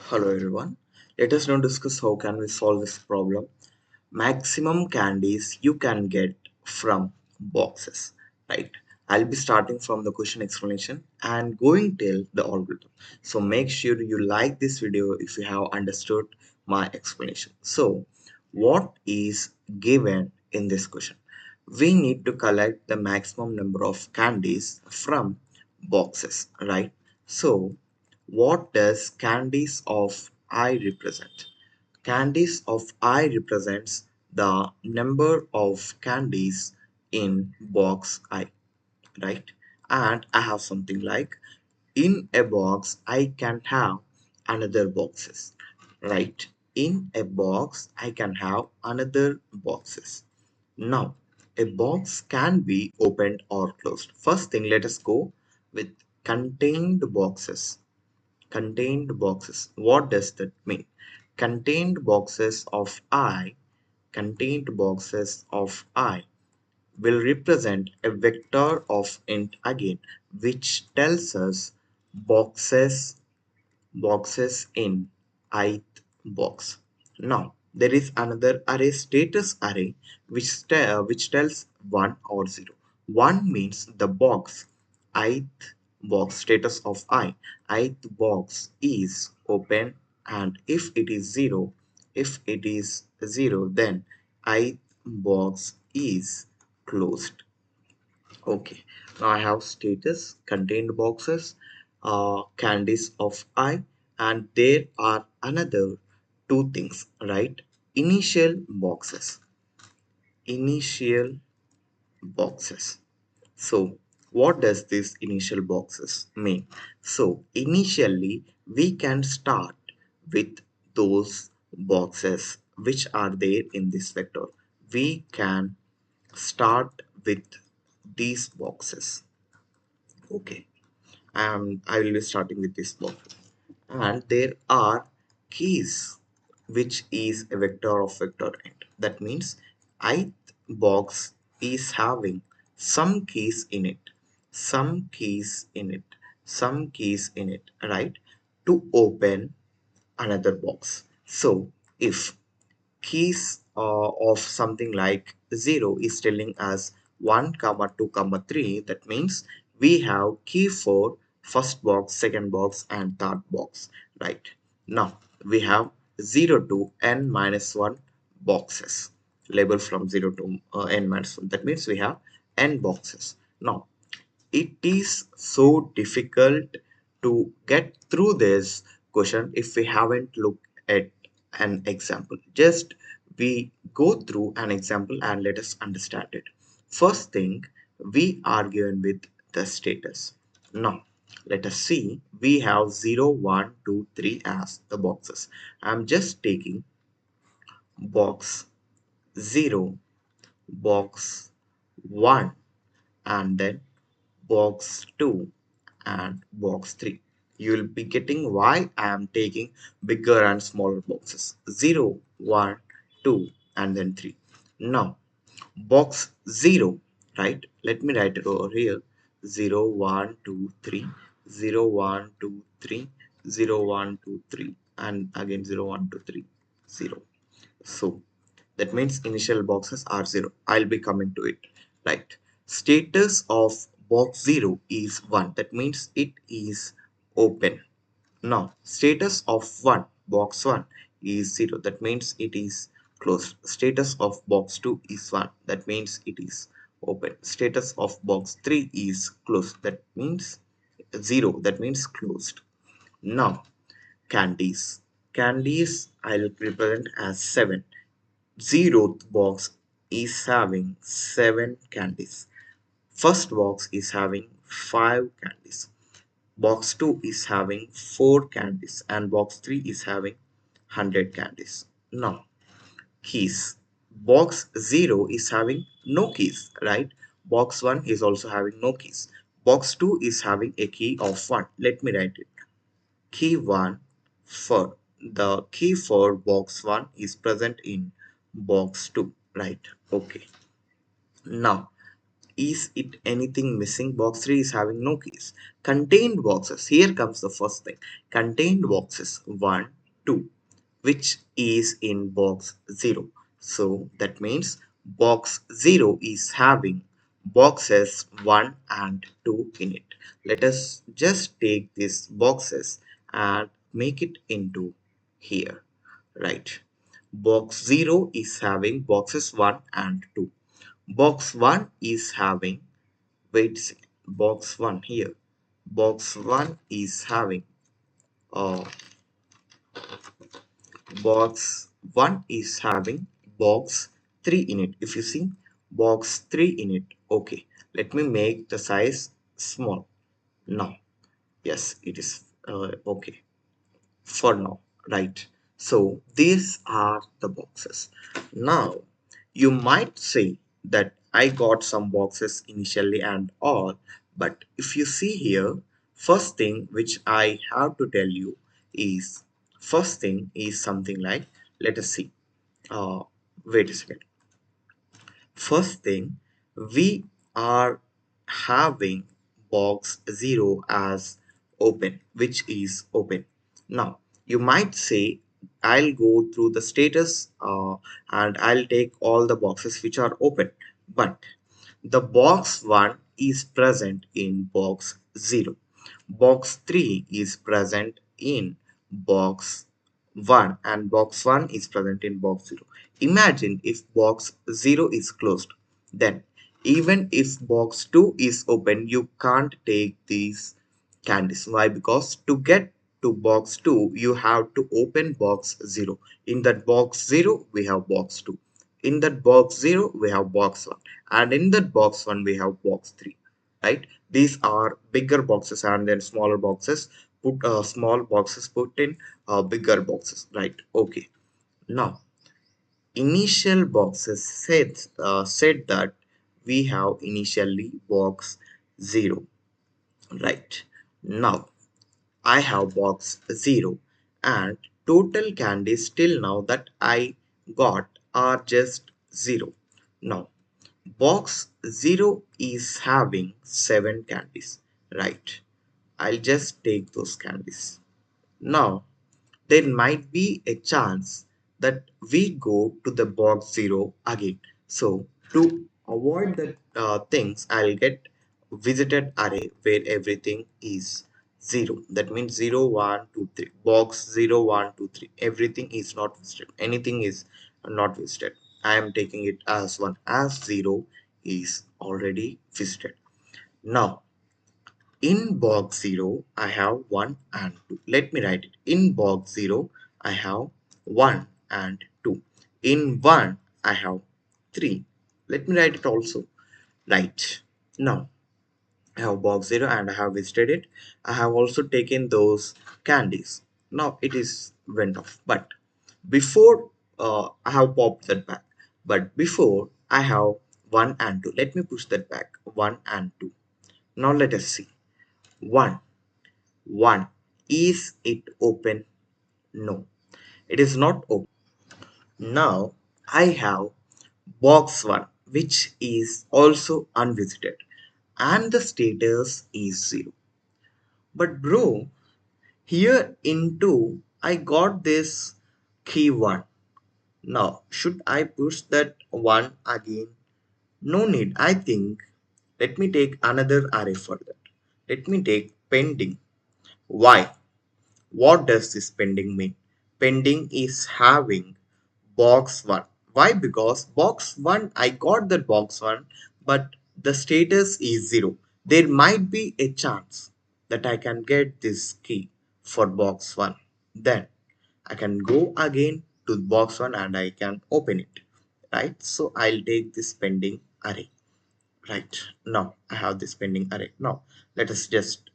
Hello everyone. Let us now discuss how can we solve this problem. Maximum candies you can get from boxes, right? I'll be starting from the question explanation and going till the algorithm. So make sure you like this video if you have understood my explanation. So what is given in this question? We need to collect the maximum number of candies from boxes, right? So what does candies of I represent? Candies of I represents the number of candies in box I, right? And I have something like in a box I can have another boxes, right? In a box I can have another boxes. Now a box can be opened or closed. First thing, let us go with contained boxes. Contained boxes. What does that mean? Contained boxes of contained boxes of I will represent a vector of int again, which tells us boxes boxes in ith box. Now there is another array, status array, which tells 1 or 0. 1 means the box ith box, status of ith box is open, and if it is 0, then ith box is closed. Okay, now I have status, contained boxes, candies of I, and there are another two things, right? Initial boxes. Initial boxes. So, what does this initial boxes mean? So, initially, we can start with those boxes which are there in this vector. We can start with these boxes. Okay, I will be starting with this box. And there are keys, which is a vector of vector int. That means ith box is having some keys in it, some keys in it, some keys in it, right? To open another box. So if keys of something like 0 is telling us 1 comma 2 comma 3, that means we have key for first box, second box, and third box, right? Now we have 0 to n minus 1 boxes, labeled from 0 to n minus 1. That means we have n boxes. Now it is so difficult to get through this question if we haven't looked at an example. Just we go through an example and let us understand it. First thing, we are given with the status. Now let us see, we have 0, 1, 2, 3 as the boxes. I'm just taking box 0, box 1, and then box 2 and box 3. You will be getting why I am taking bigger and smaller boxes: 0, 1, 2, and then 3. Now box 0, right? Let me write it over here: 0, 1, 2, 3, 0, 1, 2, 3, 0, 1, 2, 3, and again 0, 1, 2, 3, 0. So that means initial boxes are 0. I'll be coming to it, right? Status of box 0 is 1. That means it is open. Now status of 1, box 1 is 0. That means it is closed. Status of box 2 is 1. That means it is open. Status of box 3 is closed. That means 0. That means closed. Now candies. Candies I'll represent as 7. Zeroth box is having 7 candies. First box is having 5 candies. Box 2 is having 4 candies, and box 3 is having 100 candies. Now, keys. Box 0 is having no keys, right? Box 1 is also having no keys. Box 2 is having a key of 1. Let me write it. Key 1 for the key for box 1 is present in box 2, right? Okay, now is it anything missing? Box 3 is having no keys. Contained boxes, here comes the first thing. Contained boxes 1, 2, which is in box 0. So that means box 0 is having boxes 1 and 2 in it. Let us just take these boxes and make it into here, right? Box 0 is having boxes 1 and 2. Box 1 is having, wait a second, box 1 here. Box 1 is having uh, box 1 is having box 3 in it. If you see box 3 in it, okay, let me make the size small now. Yes, it is okay for now, right? So these are the boxes. Now you might say that I got some boxes initially and all, but if you see here, first thing which I have to tell you is, first thing is something like, let us see, uh wait a second. First thing, we are having box 0 as open, which is open. Now, you might say, I'll go through the status and I'll take all the boxes which are open. But the box 1 is present in box 0. Box 3 is present in box 1 and box 1 is present in box 0. Imagine if box 0 is closed, then even if box 2 is open, you can't take these candies. Why? Because to get to box 2, you have to open box 0. In that box 0, we have box 2. In that box 0, we have box 1. And in that box 1, we have box 3. Right? These are bigger boxes and then smaller boxes. Put small boxes put in bigger boxes. Right? Okay. Now, initial boxes said that we have initially box 0, right? Now I have box 0 and total candies till now that I got are just 0. Now box 0 is having 7 candies, right? I'll just take those candies. Now there might be a chance that we go to the box 0 again. So to avoid that things, I'll get visited array where everything is 0. That means 0, 1, 2, 3. Box 0, 1, 2, 3. Everything is not visited. Anything is not visited. I am taking it as 1 as 0 is already visited. Now in box 0, I have 1 and 2. Let me write it. In box 0, I have 1 and 2. In 1, I have 3. Let me write it also. Right. Now, I have box 0 and I have visited it. I have also taken those candies. Now, it is went off. But before I have popped that back. But before, I have 1 and 2. Let me push that back. 1 and 2. Now, let us see. 1. 1. Is it open? No, it is not open. Now I have box 1 which is also unvisited and the status is 0. But bro, here in 2 I got this key 1. Now should I push that 1 again? No need. I think let me take another array for that. Let me take pending. Why? What does this pending mean? Pending is having box 1. Why? Because box 1, I got that box 1, but the status is 0. There might be a chance that I can get this key for box 1. Then I can go again to box 1 and I can open it. Right? So I'll take this pending array. Right. Now I have this pending array. Now let us just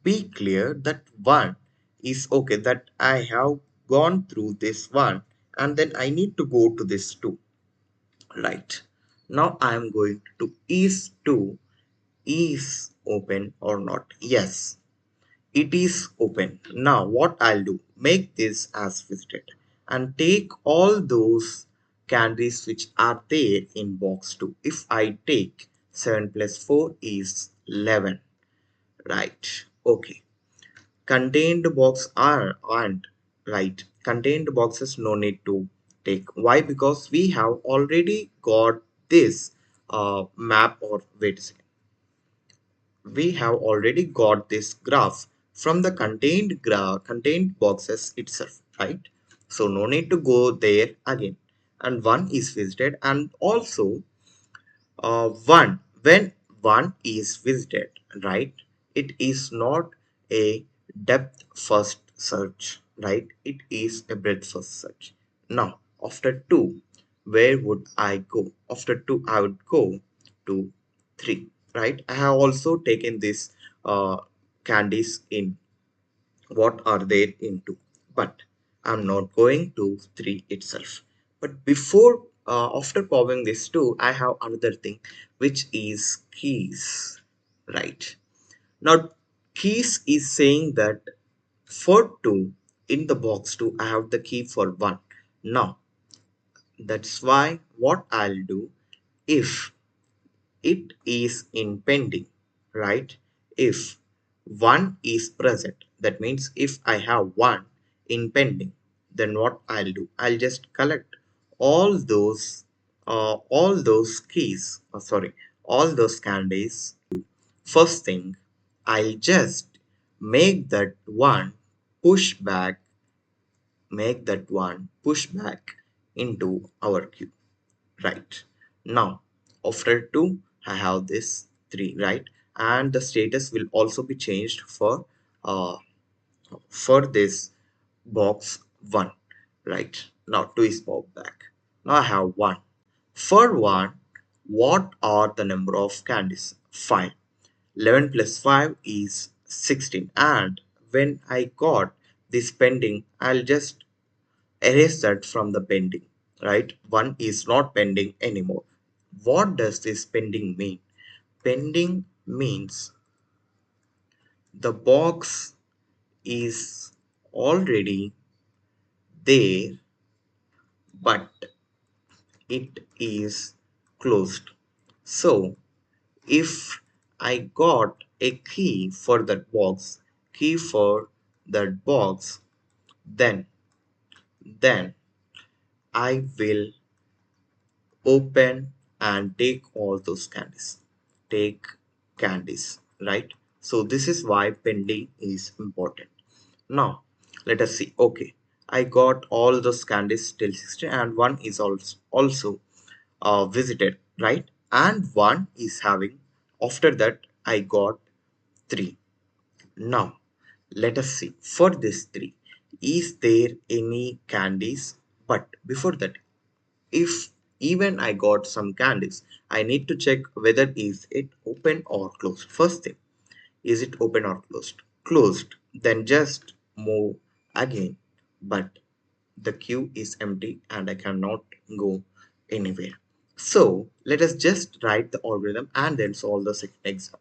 be clear that 1 is okay, that I have gone through this 1 and then I need to go to this 2, right? Now I am going to is 2 is open or not? Yes, it is open. Now what I'll do, make this as visited and take all those candies which are there in box 2. If I take 7 plus 4 is 11, right? Okay, contained box are aren't. right? Contained boxes no need to take. Why? Because we have already got this map, or wait a second, we have already got this graph from the contained boxes itself, right? So no need to go there again. And one is visited, and also one when one is visited, right? It is not a depth first search, right? It is a breadth first search. Now after two, where would I go? After two, I would go to three, right? I have also taken this candies in what are they into, but I'm not going to 3 itself. But before after copying this 2, I have another thing, which is keys, right? Now keys is saying that for 2 in the box 2, I have the key for 1. Now that's why what I'll do, if it is in pending, right? If one is present, that means if I have one in pending, then what I'll do, I'll just collect all those keys, sorry, all those candies. First thing, I'll just make that one push back, push back into our queue. Right. Now, after 2, I have this 3, right? And the status will also be changed uh, for this box 1, right? Now 2 is popped back. Now I have 1. For 1, what are the number of candies? 5. 11 plus 5 is 16. And when I got this pending, I'll just erase that from the pending, right? One is not pending anymore. What does this pending mean? Pending means the box is already there, but it is closed. So if I got a key for that box, then then I will open and take all those candies. Take candies, right? So this is why pending is important. Now let us see. Okay, I got all those candies till 16, and one is also visited, right? And one is having, after that I got 3. Now let us see, for this 3, is there any candies? But before that, if even I got some candies, I need to check whether is it open or closed. First thing, is it open or closed? Closed, then just move again. But the queue is empty and I cannot go anywhere. So let us just write the algorithm and then solve the second example.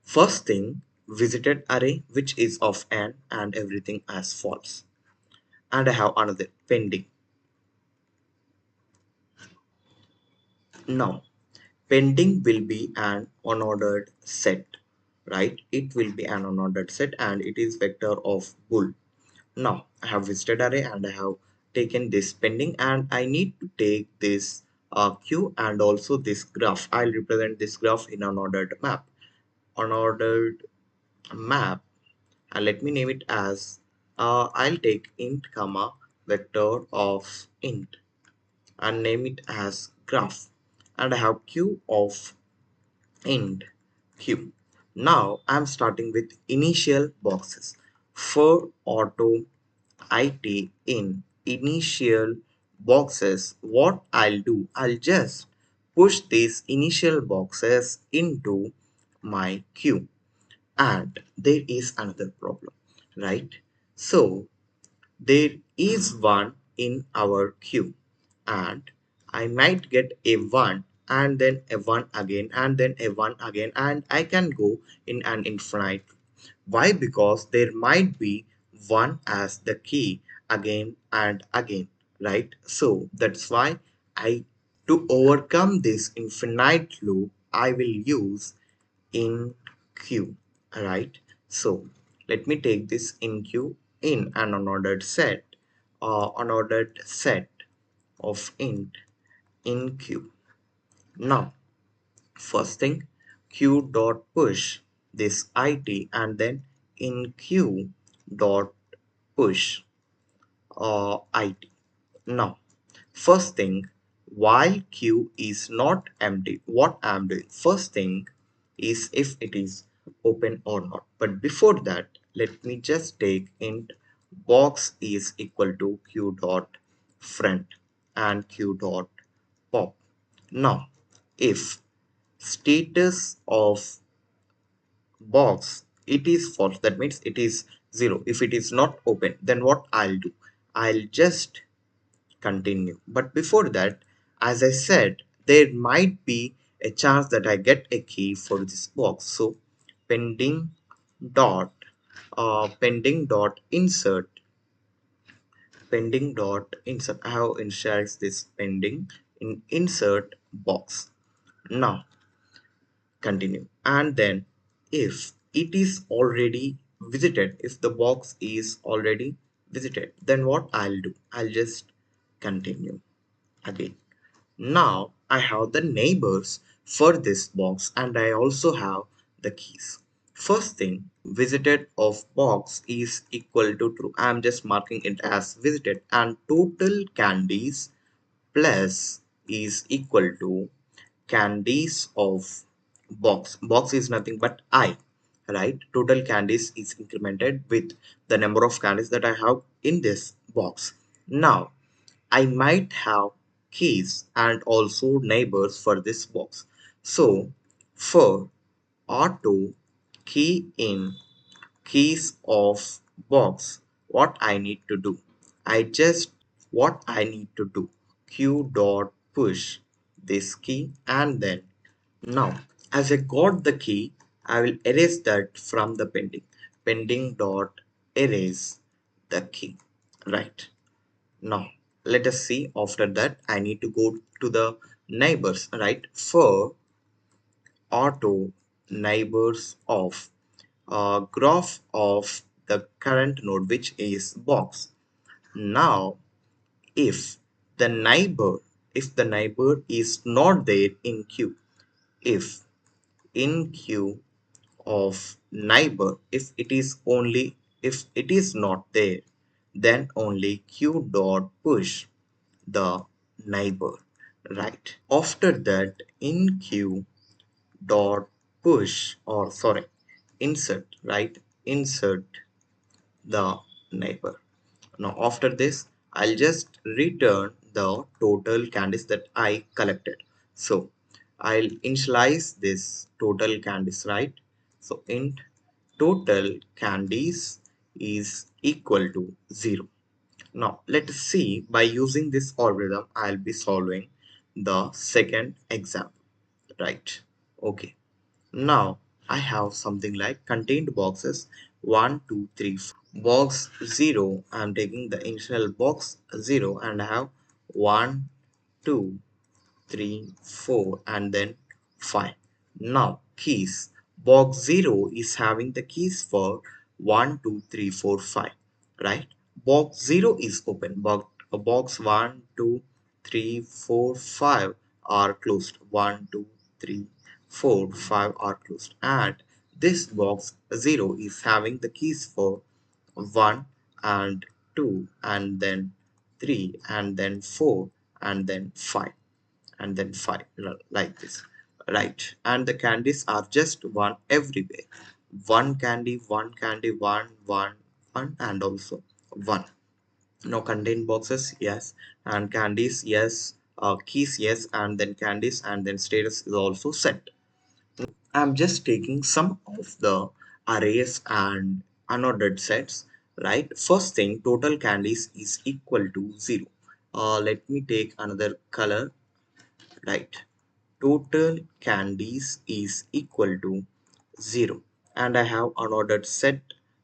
First thing, visited array which is of n and everything as false. And I have another pending. Now pending will be an unordered set, right? It will be an unordered set and it is vector of bool. Now I have visited array and I have taken this pending, and I need to take this queue and also this graph. I'll represent this graph in unordered map. Unordered map, and let me name it as I'll take int comma vector of int and name it as graph, and I have queue of int q. Now I'm starting with initial boxes. For auto it in initial boxes, what I'll do, I'll just push these initial boxes into my queue. And there is another problem, right? So there is one in our queue, and I might get a 1 and then a 1 again and then a 1 again, and I can go in an infinite. Why? Because there might be 1 as the key again and again, right? So that's why I to overcome this infinite loop, I will use in queue, right? So let me take this in queue in an unordered set of int in queue. Now, first thing, queue dot push this it, and then in queue dot push it. Now, first thing, while queue is not empty, what I'm doing, first thing is if it is open or not. But before that, let me just take int box is equal to queue dot front and queue dot pop. Now, if status of box it is false, that means it is 0. If it is not open, then what I'll do, I'll just continue. But before that, as I said, there might be a chance that I get a key for this box. So pending dot pending dot insert, I have initialized this pending in insert box. Now continue, and then if it is already visited, if the box is already visited, then what I'll do, I'll just continue again. Now I have the neighbors for this box, and I also have the keys. First thing, visited of box is equal to true. I'm just marking it as visited, and total candies plus is equal to candies of box. Box is nothing but I, right? Total candies is incremented with the number of candies that I have in this box. Now I might have keys and also neighbors for this box. So for auto key in keys of box, what I need to do, I just what I need to do, q dot push this key, and then now as I got the key, I will erase that from the pending dot erase the key, right? Now let us see. After that, I need to go to the neighbors, right? For auto neighbors of graph of the current node, which is box. Now if the neighbor is not there in queue, if in queue of neighbor, if it is not there, then only q dot push the neighbor, right? After that, in queue dot push, or sorry, insert, right? Insert the neighbor. Now after this, I'll just return the total candies that I collected. So I'll initialize this total candies, right? So int total candies is equal to 0. Now let us see, by using this algorithm I'll be solving the second example, right? Okay. Now I have something like contained boxes 1, 2, 3, 4. Box 0, I'm taking the initial box 0, and I have 1, 2, 3, 4, and then 5. Now keys. Box 0 is having the keys for 1, 2, 3, 4, 5. Right? Box 0 is open, but box 1, 2, 3, 4, 5 are closed. 1, 2, 3, 4, 5 are closed. And this box 0 is having the keys for 1 and 2, and then 3, and then 4, and then 5, and then 5, like this, right? And the candies are just one everywhere. One candy, one candy, one, one, one, and also one. Now contain boxes, yes, and candies, yes, keys, yes, and then candies, and then status is also set. I'm just taking some of the arrays and unordered sets, right? First thing, total candies is equal to 0. Let me take another color, right? Total candies is equal to 0, and I have unordered set,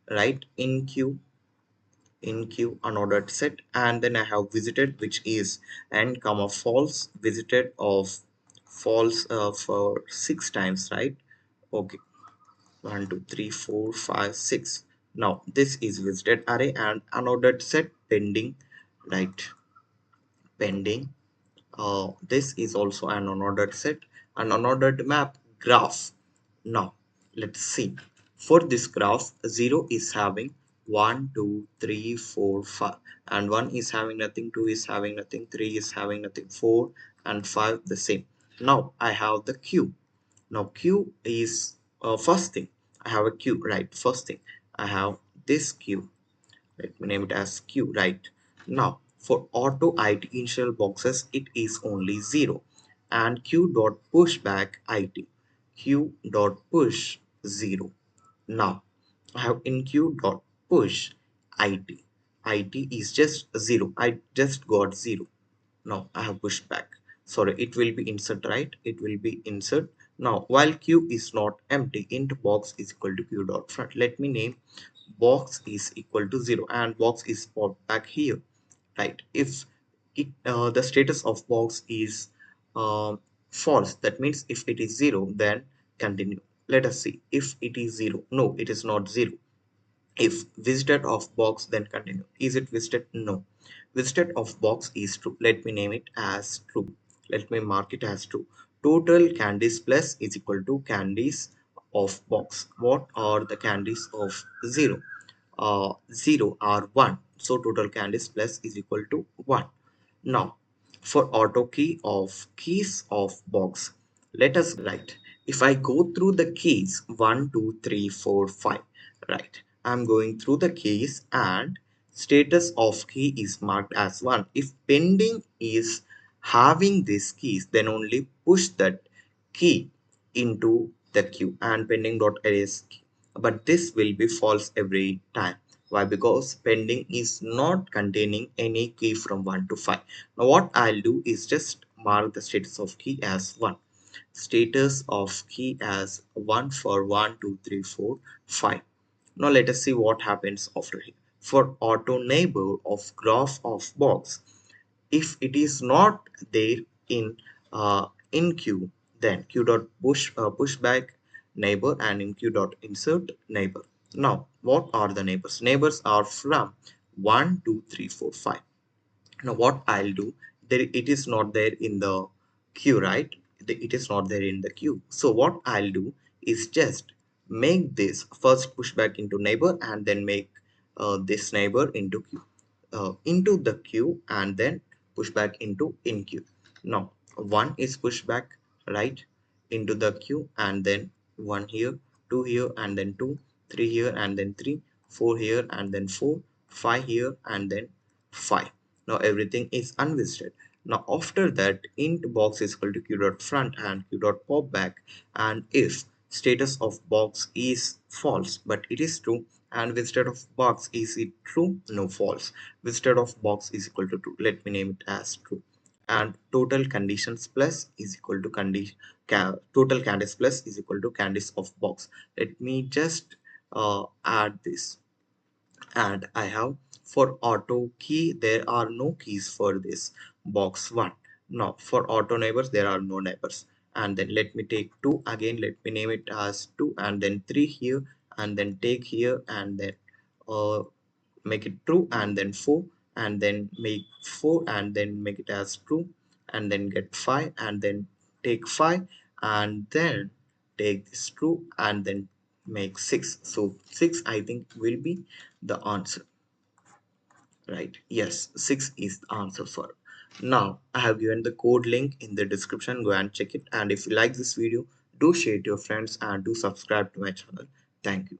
right? In queue unordered set, and then I have visited, which is n comma false, visited of false for 6 times, right? Okay, 1, 2, 3, 4, 5, 6. Now this is visited array and unordered set pending, right? Pending. This is also an unordered set, an unordered map graph. Now let's see. For this graph, 0 is having 1, 2, 3, 4, 5, and 1 is having nothing, 2 is having nothing, 3 is having nothing, 4 and 5 the same. Now I have the queue. Now queue is first thing. I have a queue, right? First thing I have this queue. Let me name it as Q, right? Now for auto IT initial boxes it is only 0 and Q dot push back IT, Q dot push 0. Now I have in Q dot push IT, IT is just 0, I just got 0. Now I have pushed back, sorry, it will be insert, right? It will be insert. Now while Q is not empty, int box is equal to Q dot front. Let me name box is equal to 0 and box is popped back here, right? If the status of box is uh, false, that means if it is 0 then continue. Let us see. If it is 0, no, it is not 0. If visited of box, then continue. Is it visited? No. Visited of box is true. Let me name it as true. Let me mark it as true. Total candies plus is equal to candies of box. What are the candies of 0? 0 are 1. So total candies plus is equal to 1. Now, for auto key of keys of box, let us write. If I go through the keys 1, 2, 3, 4, 5, right? I'm going through the keys and status of key is marked as 1. If pending is having these keys, then only push that key into the queue and pending dot erase key. But this will be false every time. Why? Because pending is not containing any key from 1 to 5. Now what I'll do is just mark the status of key as 1. Status of key as 1 for 1, 2, 3, 4, 5. Now let us see what happens after here. For auto neighbor of graph of box, if it is not there in queue, then q dot push back neighbor and in q dot insert neighbor. Now what are the neighbors? Neighbors are from 1, 2, 3, 4, 5. Now what I'll do, there it is not there in the queue, right? It is not there in the queue. So what I'll do is just make this first push back into neighbor and then make this neighbor into the queue and then push back into in queue. Now one is pushed back, right, into the queue and then one here, two here and then two, three here and then three, four here and then four, five here and then five. Now everything is unvisited. Now after that int box is equal to q dot front and q dot pop back, and if status of box is false but it is true and visited of box is it true, no, false. Visited of box is equal to true. Let me name it as true. And total conditions plus is equal to total candies plus is equal to candies of box. Let me just add this. And I have for auto key there are no keys for this box 1. Now for auto neighbors there are no neighbors. And then let me take 2 again, let me name it as 2 and then 3 here and then take here and then uh, make it true and then 4 and then make 4 and then make it as true and then get 5 and then take 5 and then take this true and then make 6. So 6 I think will be the answer, right? Yes, 6 is the answer for it. Now I have given the code link in the description, go and check it. And if you like this video, do share it to your friends and do subscribe to my channel. Thank you.